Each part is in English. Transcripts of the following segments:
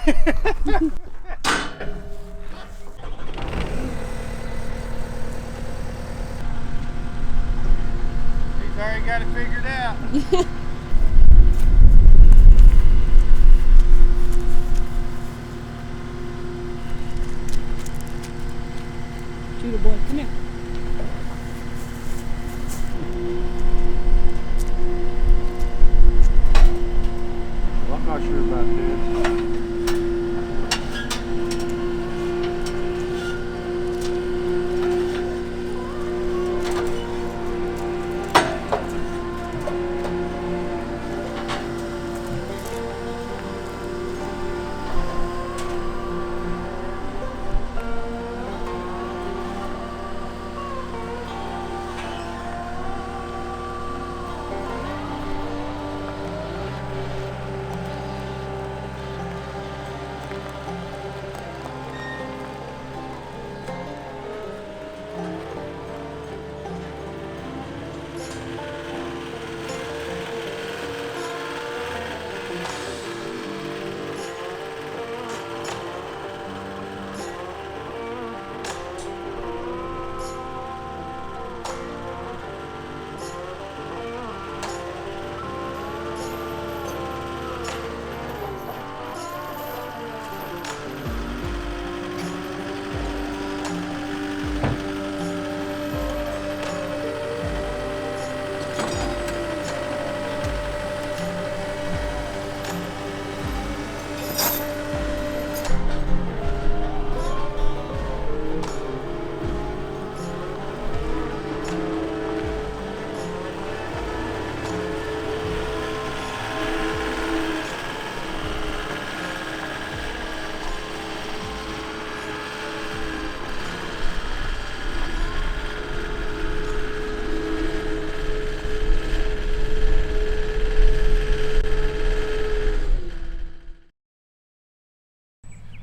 He's already got it figured out. Judah boy, come here. Well, I'm not sure about this.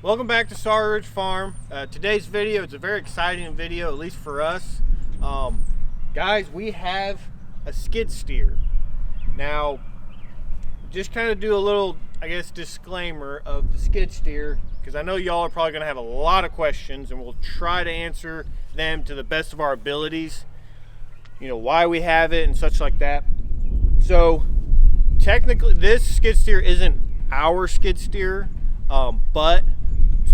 Welcome back to Sawyer Ridge Farm. Today's video, it's a very exciting video, at least for us. Guys, we have a skid steer. Now, just kind of do a little, I guess, disclaimer of the skid steer, because I know y'all are probably going to have a lot of questions, and we'll try to answer them to the best of our abilities. You know, why we have it and such like that. So, technically, this skid steer isn't our skid steer, but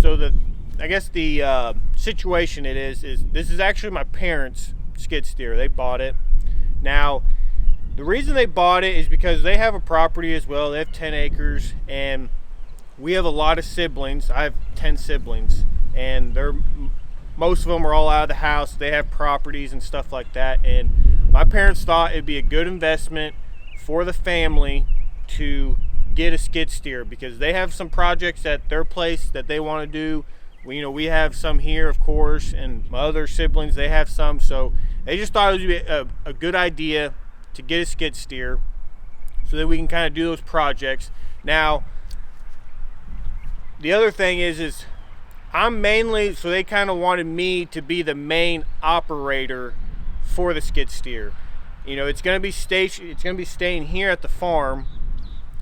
so I guess the situation is this is actually my parents' skid steer. They bought it. Now, the reason they bought it is because they have a property as well. They have 10 acres, and we have a lot of siblings. I have 10 siblings, and most of them are all out of the house. They have properties and stuff like that, and my parents thought it'd be a good investment for the family to get a skid steer, because they have some projects at their place that they want to do. We have some here, of course, and my other siblings, they have some, so they just thought it would be a good idea to get a skid steer so that we can kind of do those projects. Now, the other thing is I'm mainly, so they kind of wanted me to be the main operator for the skid steer. It's going to be staying here at the farm,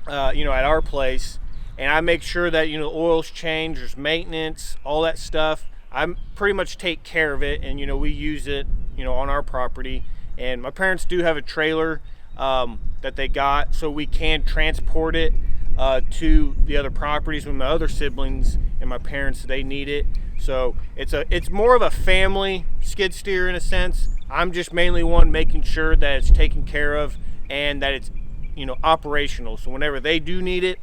at our place, and I make sure that oil's changed, there's maintenance, all that stuff. I pretty much take care of it, and we use it on our property. And my parents do have a trailer that they got, so we can transport it to the other properties when my other siblings and my parents, they need it. So it's more of a family skid steer in a sense. I'm just mainly one making sure that it's taken care of and that it's operational, so whenever they do need it,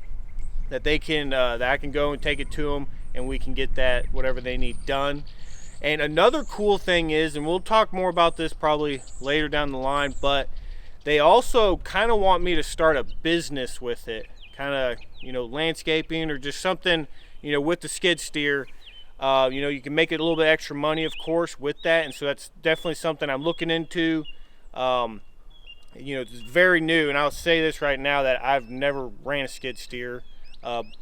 that they can that I can go and take it to them, and we can get that whatever they need done. And another cool thing is, and we'll talk more about this probably later down the line, but they also kind of want me to start a business with it, kind of landscaping or just something with the skid steer. You can make it a little bit extra money, of course, with that, and so that's definitely something I'm looking into. It's very new, and I'll say this right now that I've never ran a skid steer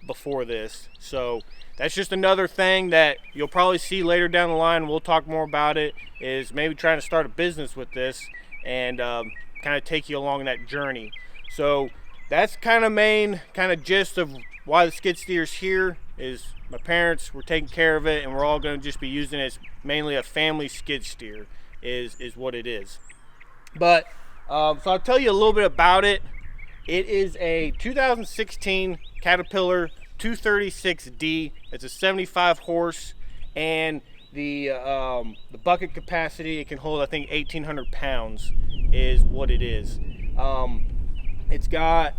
before this. So that's just another thing that you'll probably see later down the line. We'll talk more about it, is maybe trying to start a business with this and kind of take you along that journey. So that's kind of main gist of why the skid steer's here. is my parents were taking care of it, and we're all going to just be using it as mainly a family skid steer is what it is. But so I'll tell you a little bit about it. It is a 2016 Caterpillar 236D. It's a 75 horse, and the bucket capacity, it can hold, I think, 1,800 pounds is what it is. It's got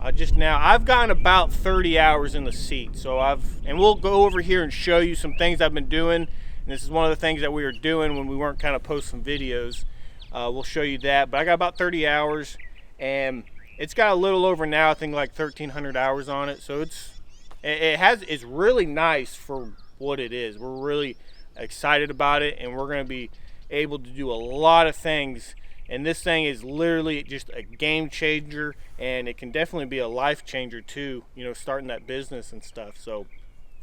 I've gotten about 30 hours in the seat, so and we'll go over here and show you some things I've been doing. And this is one of the things that we were doing when we weren't kind of posting videos. We'll show you that, but I got about 30 hours, and it's got a little over now, I think like 1,300 hours on it. So it's really nice for what it is. We're really excited about it, and we're going to be able to do a lot of things. And this thing is literally just a game changer, and it can definitely be a life changer too, you know, starting that business and stuff. So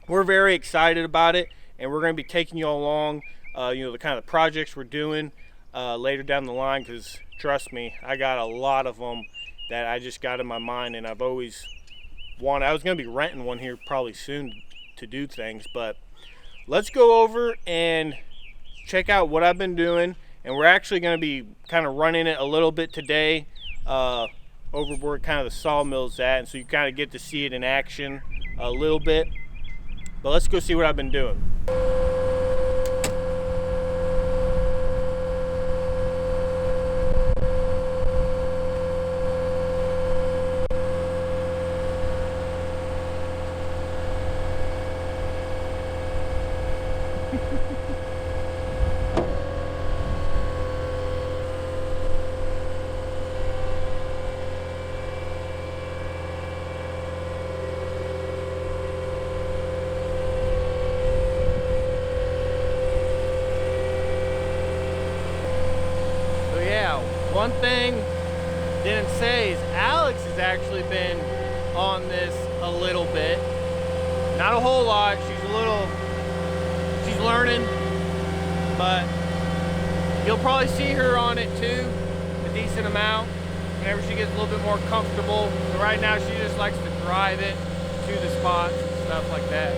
we're very excited about it, and we're going to be taking you along, you know, the kind of projects we're doing later down the line, because trust me, I got a lot of them that I just got in my mind, and I've always wanted. I was going to be renting one here probably soon to do things, but let's go over and check out what I've been doing. And we're actually going to be kind of running it a little bit today over where kind of the sawmill's at, and so you kind of get to see it in action a little bit. But let's go see what I've been doing. One thing didn't say is Alex has actually been on this a little bit. Not a whole lot. She's learning, but you'll probably see her on it too, a decent amount, whenever she gets a little bit more comfortable. So right now she just likes to drive it to the spots and stuff like that.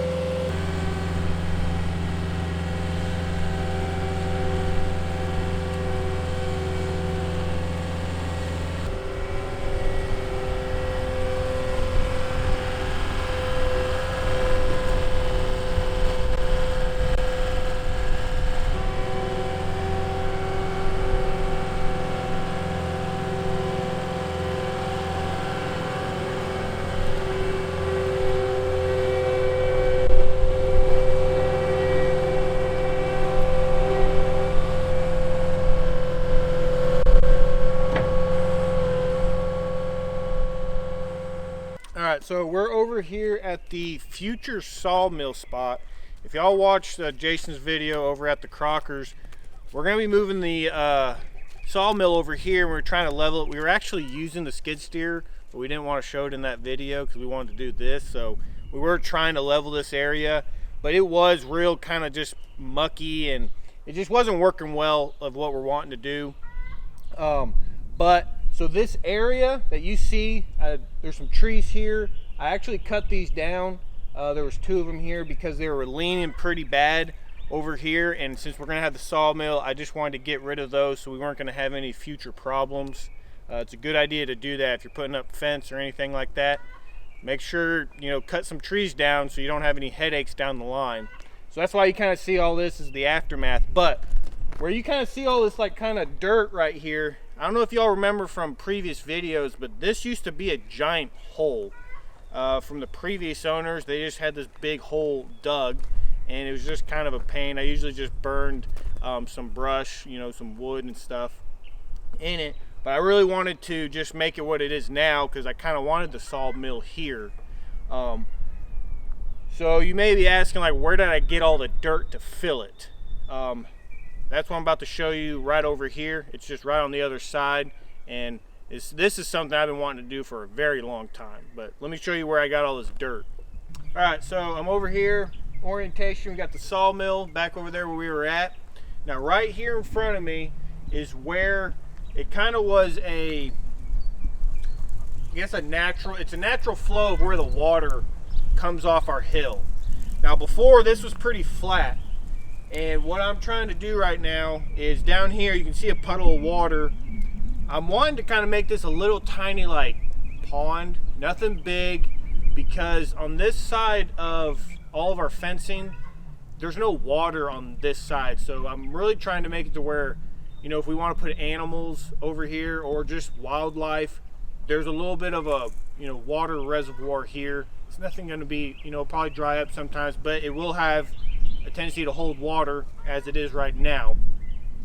Alright, so we're over here at the future sawmill spot. If y'all watched Jason's video over at the Crockers, we're going to be moving the sawmill over here, and we're trying to level it. We were actually using the skid steer, but we didn't want to show it in that video because we wanted to do this. So we were trying to level this area, but it was real kind of just mucky, and it just wasn't working well of what we're wanting to do. So this area that you see, there's some trees here. I actually cut these down. There was 2 of them here because they were leaning pretty bad over here, and since we're gonna have the sawmill, I just wanted to get rid of those so we weren't gonna have any future problems. It's a good idea to do that if you're putting up fence or anything like that. Make sure, you know, cut some trees down so you don't have any headaches down the line. So that's why you kind of see all this is the aftermath. But where you kind of see all this like kind of dirt right here, I don't know if y'all remember from previous videos, but this used to be a giant hole. From the previous owners, they just had this big hole dug, and it was just kind of a pain. I usually just burned some brush, you know, some wood and stuff in it, but I really wanted to just make it what it is now because I kind of wanted the sawmill here. So you may be asking, like, where did I get all the dirt to fill it? That's what I'm about to show you right over here. It's just right on the other side, and this is something I've been wanting to do for a very long time. But let me show you where I got all this dirt. All right, so I'm over here, orientation. We got the sawmill back over there where we were at. Now right here in front of me is where it kind of was it's a natural flow of where the water comes off our hill. Now before, this was pretty flat, and what I'm trying to do right now is down here you can see a puddle of water. I'm wanting to kind of make this a little tiny like pond, nothing big, because on this side of all of our fencing there's no water on this side. So I'm really trying to make it to where, you know, if we want to put animals over here or just wildlife, there's a little bit of a, you know, water reservoir here. It's nothing going to be, you know, probably dry up sometimes, but it will have a tendency to hold water as it is right now.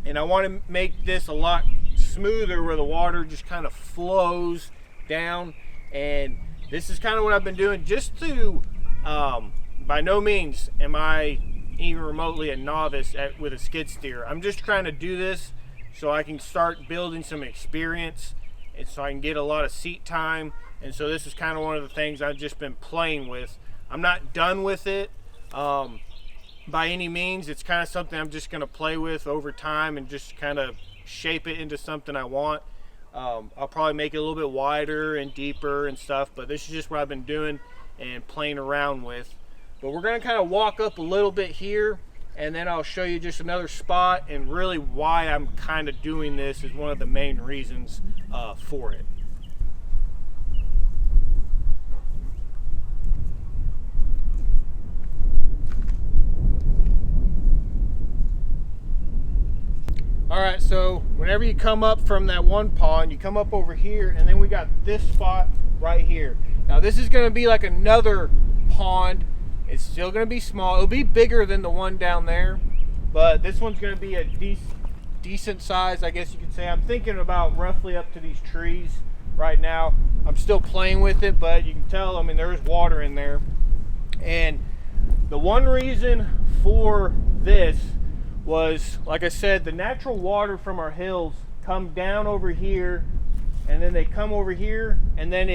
And I want to make this a lot smoother where the water just kind of flows down. And this is kind of what I've been doing, just to by no means am I even remotely a novice with a skid steer. I'm just trying to do this so I can start building some experience, and so I can get a lot of seat time. And so this is kind of one of the things I've just been playing with. I'm not done with it by any means. It's kind of something I'm just going to play with over time and just kind of shape it into something I want. I'll probably make it a little bit wider and deeper and stuff, but this is just what I've been doing and playing around with. But we're going to kind of walk up a little bit here, and then I'll show you just another spot, and really why I'm kind of doing this is one of the main reasons for it. Alright, so whenever you come up from that one pond, you come up over here, and then we got this spot right here. Now this is going to be like another pond. It's still going to be small. It'll be bigger than the one down there, but this one's going to be a decent size, I guess you could say. I'm thinking about roughly up to these trees right now. I'm still playing with it, but you can tell, I mean, there is water in there. And the one reason for this was, like I said, the natural water from our hills come down over here, and then they come over here, and then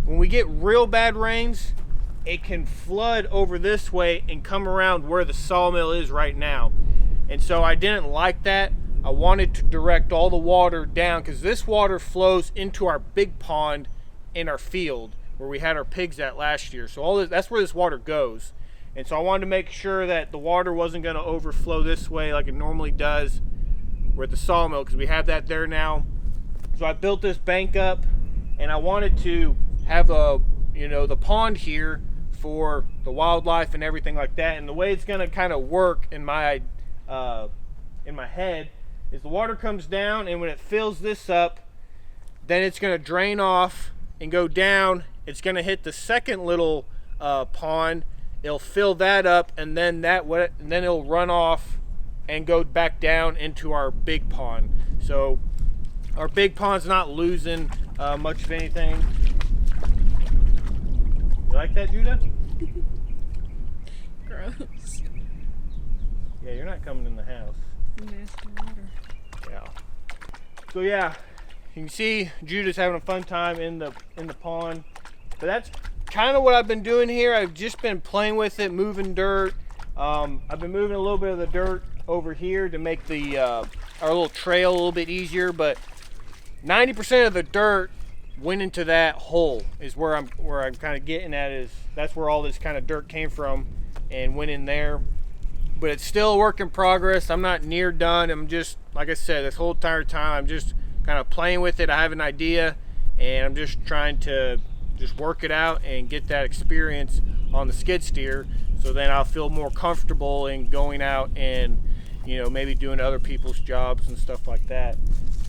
when we get real bad rains, it can flood over this way and come around where the sawmill is right now. And so I didn't like that. I wanted to direct all the water down, because this water flows into our big pond in our field where we had our pigs at last year. So all this, that's where this water goes. And so I wanted to make sure that the water wasn't going to overflow this way like it normally does with the sawmill, because we have that there now. So I built this bank up, and I wanted to have the pond here for the wildlife and everything like that. And the way it's going to kind of work in my head is the water comes down, and when it fills this up, then it's going to drain off and go down. It's going to hit the second little pond. It'll fill that up, and then it'll run off and go back down into our big pond. So our big pond's not losing much of anything. You like that, Judah? Gross. Yeah, you're not coming in the house. Nasty water. Yeah. So yeah, you can see Judah's having a fun time in the pond. But that's kind of what I've been doing here. I've just been playing with it, moving dirt. I've been moving a little bit of the dirt over here to make our little trail a little bit easier, but 90% of the dirt went into that hole is where I'm kind of getting at. Is that's where all this kind of dirt came from and went in there. But it's still a work in progress. I'm not near done. I'm just, like I said, this whole entire time I'm just kind of playing with it. I have an idea, and I'm just trying to just work it out and get that experience on the skid steer, so then I'll feel more comfortable in going out and, you know, maybe doing other people's jobs and stuff like that.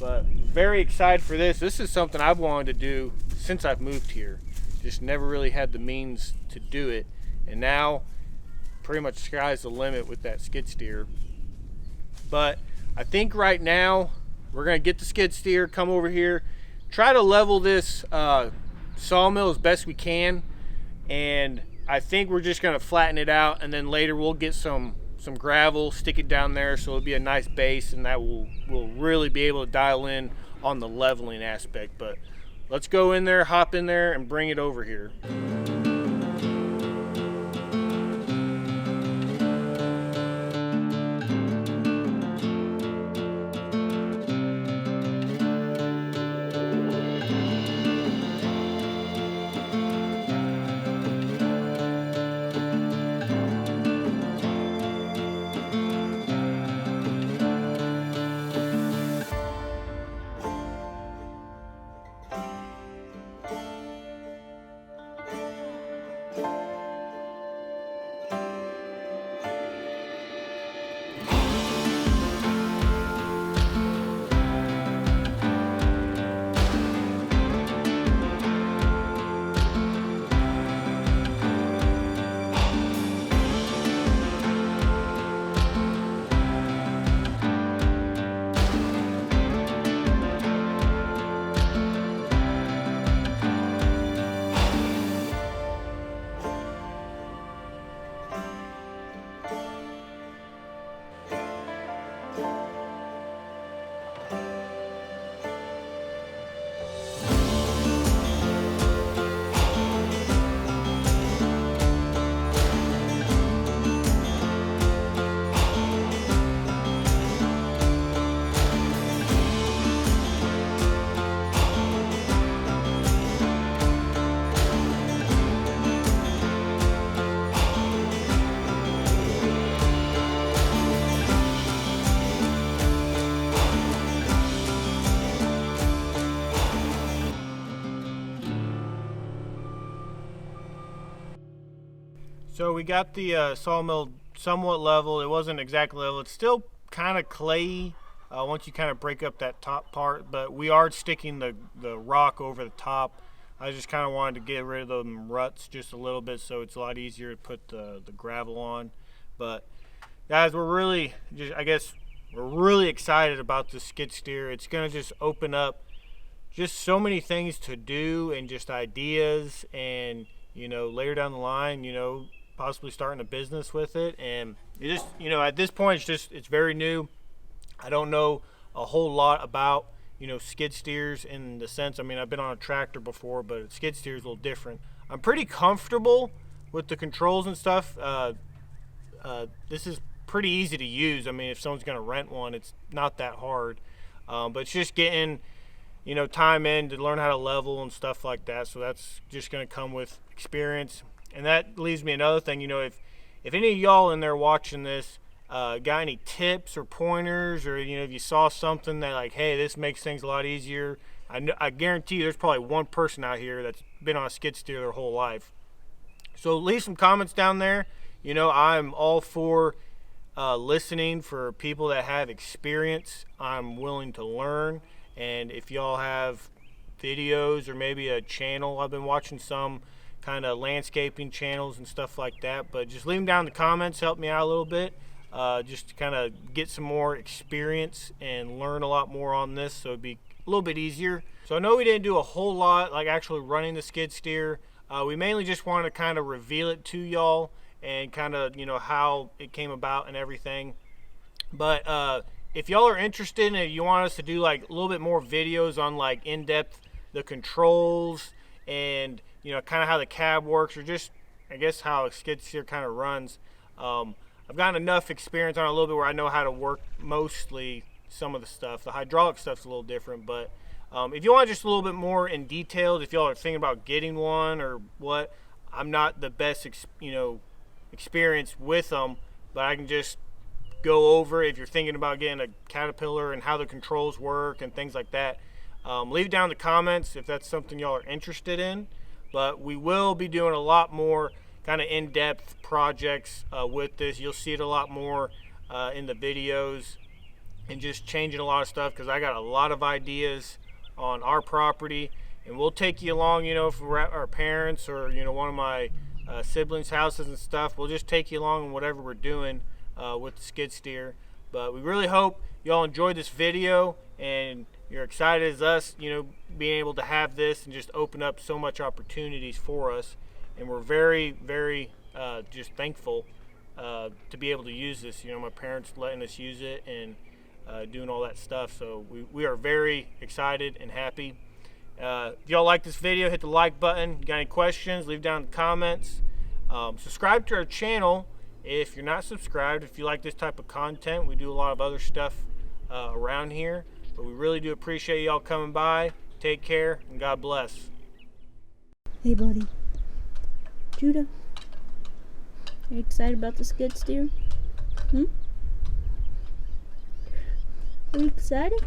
But very excited for this. This is something I've wanted to do since I've moved here. Just never really had the means to do it, and now pretty much sky's the limit with that skid steer. But I think right now we're gonna get the skid steer, come over here, try to level this sawmill as best we can, and I think we're just gonna flatten it out, and then later we'll get some gravel, stick it down there so it'll be a nice base, and that will really be able to dial in on the leveling aspect. But let's go in there, hop in there, and bring it over here. So we got the sawmill somewhat level. It wasn't exactly level. It's still kind of clayey once you kind of break up that top part, but we are sticking the rock over the top. I just kind of wanted to get rid of those ruts just a little bit so it's a lot easier to put the gravel on. But guys, we're really excited about the skid steer. It's going to just open up just so many things to do and just ideas, and later down the line, possibly starting a business with it. And it just, at this point, it's very new. I don't know a whole lot about skid steers in the sense, I've been on a tractor before, but skid steer is a little different. I'm pretty comfortable with the controls and stuff. This is pretty easy to use. If someone's going to rent one, it's not that hard. But it's just getting time in to learn how to level and stuff like that. So that's just going to come with experience. And that leaves me another thing. If any of y'all in there watching this got any tips or pointers, or if you saw something that like, hey, this makes things a lot easier, I guarantee you there's probably one person out here that's been on a skid steer their whole life. So leave some comments down there. I'm all for listening for people that have experience. I'm willing to learn. And if y'all have videos or maybe a channel, I've been watching some kind of landscaping channels and stuff like that, but just leave them down in the comments, help me out a little bit, just to kind of get some more experience and learn a lot more on this, so it'd be a little bit easier. So I know we didn't do a whole lot like actually running the skid steer. We mainly just wanted to kind of reveal it to y'all and kind of how it came about and everything. But if y'all are interested and you want us to do like a little bit more videos on like in-depth the controls and kind of how the cab works, or just I guess how a skid steer kind of runs, I've gotten enough experience on it a little bit where I know how to work mostly some of the stuff. The hydraulic stuff's a little different, but if you want just a little bit more in detail, if y'all are thinking about getting one or what, I'm not the best experience with them, but I can just go over if you're thinking about getting a Caterpillar and how the controls work and things like that. Leave it down in the comments if that's something y'all are interested in. But we will be doing a lot more kind of in-depth projects with this. You'll see it a lot more in the videos, and just changing a lot of stuff, because I got a lot of ideas on our property, and we'll take you along, if we're at our parents or one of my siblings' houses and stuff. We'll just take you along in whatever we're doing with the skid steer. But we really hope y'all enjoyed this video and you're excited as us, being able to have this and just open up so much opportunities for us. And we're very, very just thankful to be able to use this. My parents letting us use it and doing all that stuff. So we are very excited and happy. If y'all like this video, hit the like button. You got any questions, leave down in the comments. Subscribe to our channel if you're not subscribed. If you like this type of content, we do a lot of other stuff around here. But we really do appreciate y'all coming by. Take care, and God bless. Hey, buddy. Judah, are you excited about the skid steer? Are you excited?